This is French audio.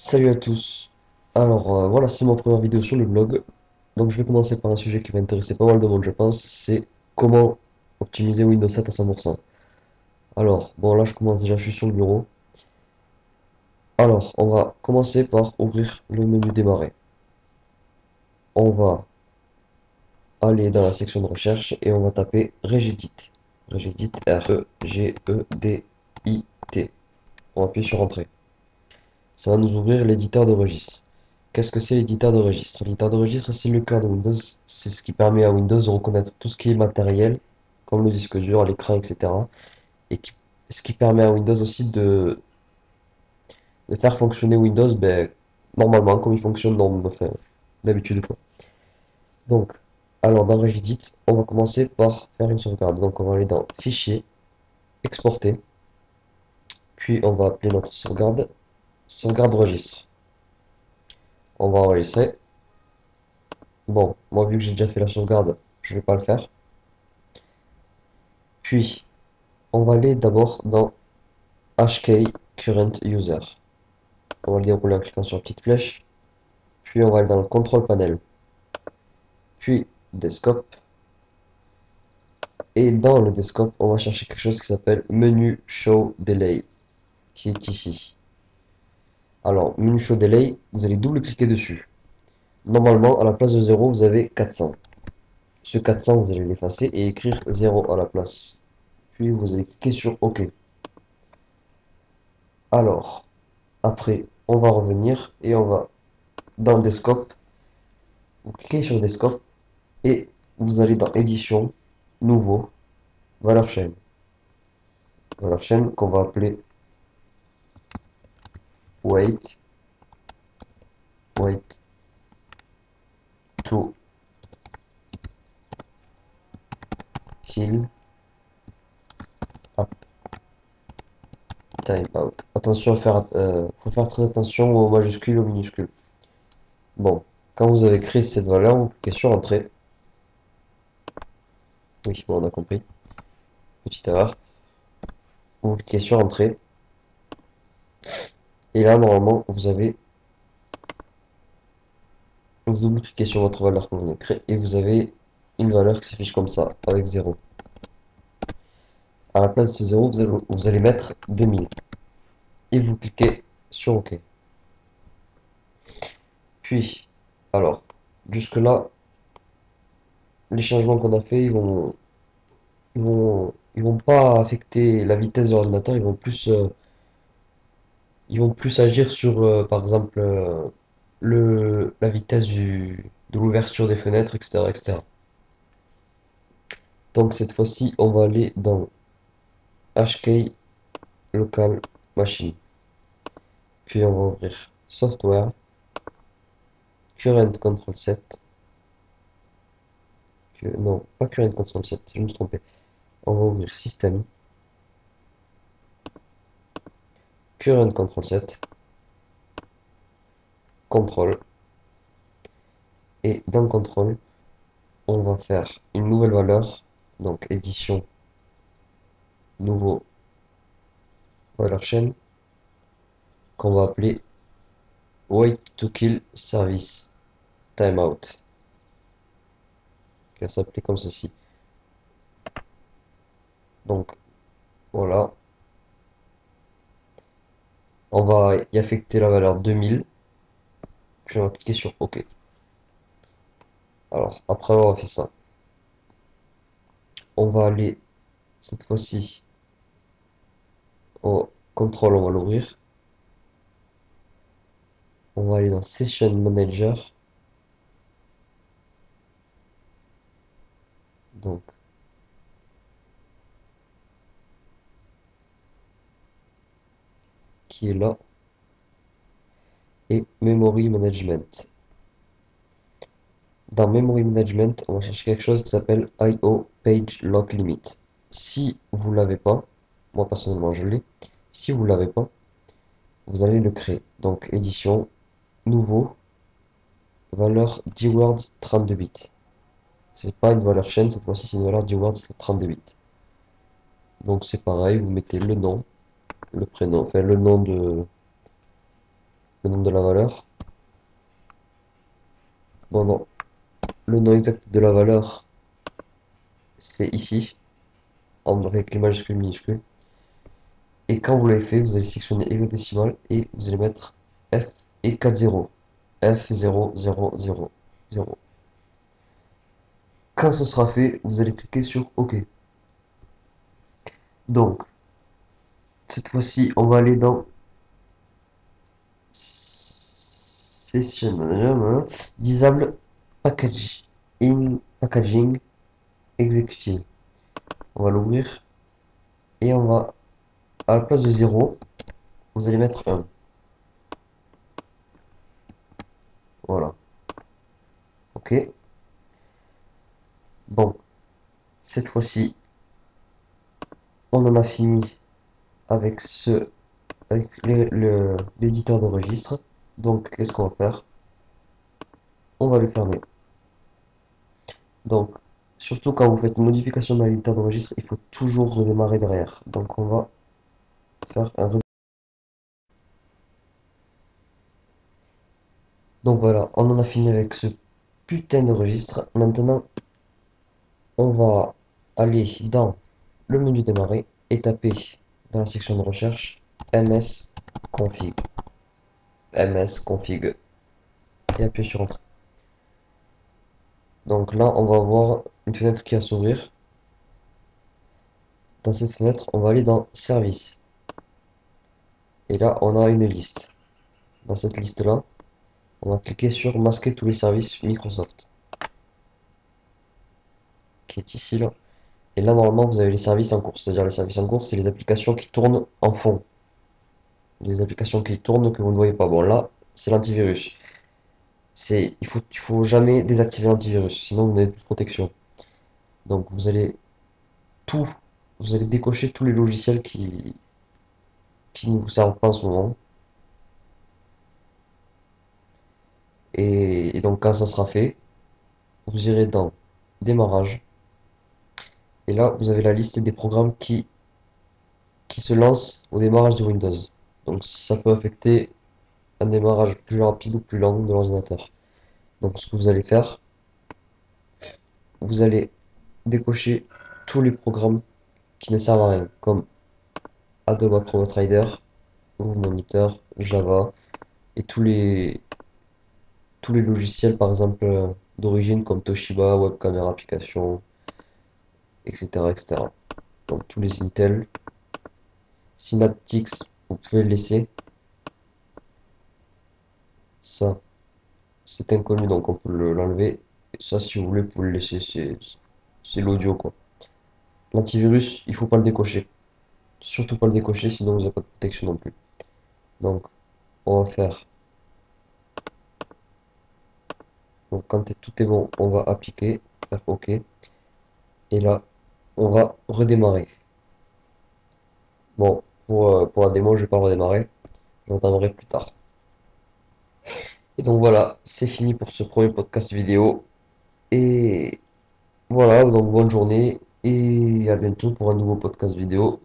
Salut à tous. Voilà, c'est ma première vidéo sur le blog. Donc je vais commencer par un sujet qui va intéresser pas mal de monde, je pense. C'est comment optimiser Windows 7 à 100%. Alors, bon là je commence déjà, je suis sur le bureau. Alors, on va commencer par ouvrir le menu démarrer. On va aller dans la section de recherche et on va taper Regedit. Regedit, R-E-G-E-D-I-T. On va appuyer sur Entrée. Ça va nous ouvrir l'éditeur de registre. Qu'est-ce que c'est l'éditeur de registre? L'éditeur de registre, c'est le cœur de Windows. C'est ce qui permet à Windows de reconnaître tout ce qui est matériel, comme le disque dur, l'écran, etc. Et ce qui permet à Windows aussi de faire fonctionner Windows normalement, comme il fonctionne enfin, d'habitude, quoi. Donc, alors dans Regedit, on va commencer par faire une sauvegarde. Donc on va aller dans Fichier, Exporter, puis on va appeler notre sauvegarde sauvegarde registre. On va enregistrer. Bon, moi vu que j'ai déjà fait la sauvegarde, je vais pas le faire. Puis, on va aller d'abord dans HK Current User. On va le dérouler en cliquant sur la petite flèche. Puis on va aller dans le Control Panel. Puis Desktop. Et dans le Desktop, on va chercher quelque chose qui s'appelle Menu Show Delay, qui est ici. Alors, Menu Show Delay, vous allez double-cliquer dessus. Normalement, à la place de 0, vous avez 400. Ce 400, vous allez l'effacer et écrire 0 à la place. Puis vous allez cliquer sur OK. Alors, après, on va revenir et on va dans Desktop. Vous cliquez sur Desktop et vous allez dans Édition, Nouveau, Valeur chaîne. Valeur chaîne qu'on va appeler Wait, Wait to Kill Up Timeout. Attention faut faire très attention aux majuscules et aux minuscules. Bon, quand vous avez créé cette valeur, vous cliquez sur Entrée. Oui, bon, on a compris. Petite erreur. Vous cliquez sur Entrée. Et là, normalement, vous double-cliquez sur votre valeur que vous venez de créer et vous avez une valeur qui s'affiche comme ça, avec 0. À la place de ce 0, vous allez mettre 2000. Et vous cliquez sur OK. Puis, alors, jusque-là, les changements qu'on a fait, ils vont pas affecter la vitesse de l'ordinateur, ils vont plus agir sur, par exemple, la vitesse de l'ouverture des fenêtres, etc., etc. Donc cette fois-ci, on va aller dans HK Local Machine. Puis on va ouvrir Software, Current Control Set. Non, pas Current Control Set, je me suis trompé. On va ouvrir Système, Current Control Set, Control. Et dans Control, on va faire une nouvelle valeur. Donc édition, nouveau, valeur chaîne, qu'on va appeler Wait to Kill Service Timeout. Qui va s'appeler comme ceci. Donc voilà, on va y affecter la valeur 2000. Je vais cliquer sur OK. Alors, après avoir fait ça, on va aller cette fois-ci au contrôle, on va l'ouvrir. On va aller dans Session Manager. Donc, qui est là. Et Memory Management. Dans Memory Management, on va chercher quelque chose qui s'appelle IO Page Lock Limit. Si vous l'avez pas, moi personnellement je l'ai, si vous l'avez pas, vous allez le créer. Donc édition, nouveau, valeur dword 32 bits. C'est pas une valeur chaîne, cette fois-ci c'est une valeur dword 32 bits. Donc c'est pareil, vous mettez le nom, le prénom, enfin le nom le nom de la valeur. Bon, non, le nom exact de la valeur, c'est ici, avec les majuscules minuscules. Et quand vous l'avez fait, vous allez sélectionner hexadécimal et vous allez mettre F et 4 zéros. F 0, 0, 0, 0. Quand ce sera fait, vous allez cliquer sur OK. Donc, cette fois-ci, on va aller dans Session Manager, Disable Package in Packaging Executive. On va l'ouvrir et on va, à la place de 0, vous allez mettre 1. Voilà. OK. Bon, cette fois-ci, on en a fini avec l'éditeur de registre. Donc, qu'est-ce qu'on va faire? On va le fermer. Donc, surtout quand vous faites une modification dans l'éditeur de registre, il faut toujours redémarrer derrière. Donc, on va faire un redémarrage. Donc voilà, on en a fini avec ce putain de registre. Maintenant, on va aller dans le menu démarrer et taper dans la section de recherche msconfig. msconfig et appuyer sur Entrée. Donc là, on va avoir une fenêtre qui va s'ouvrir. Dans cette fenêtre, on va aller dans Services. Et là, on a une liste. Dans cette liste-là, on va cliquer sur Masquer tous les services Microsoft, qui est ici, là. Et là, normalement, vous avez les services en cours. C'est-à-dire les services en cours, c'est les applications qui tournent en fond. Les applications qui tournent que vous ne voyez pas. Bon, là, c'est l'antivirus. Il faut jamais désactiver l'antivirus, sinon vous n'avez plus de protection. Donc tout, vous allez décocher tous les logiciels qui ne vous servent pas en ce moment. Et donc quand ça sera fait, vous irez dans Démarrage. Et là, vous avez la liste des programmes qui se lancent au démarrage de Windows. Donc ça peut affecter un démarrage plus rapide ou plus lent de l'ordinateur. Donc ce que vous allez faire, vous allez décocher tous les programmes qui ne servent à rien, comme Adobe Acrobat Reader, Groove Monitor, Java, et tous les logiciels, par exemple, d'origine comme Toshiba, Web Camera Application, etc., etc. Donc tous les Intel, Synaptics, vous pouvez le laisser. Ça, c'est inconnu, donc on peut l'enlever. Et ça, si vous voulez, vous pouvez le laisser, c'est l'audio, quoi. L'antivirus, il faut pas le décocher. Surtout pas le décocher, sinon vous n'avez pas de protection non plus. Donc, on va faire. Donc, quand tout est bon, on va appliquer, faire OK. Et là, on va redémarrer. Bon, pour la démo, je vais pas redémarrer. Je l'entendrai plus tard. Et donc voilà, c'est fini pour ce premier podcast vidéo. Et voilà, donc bonne journée et à bientôt pour un nouveau podcast vidéo.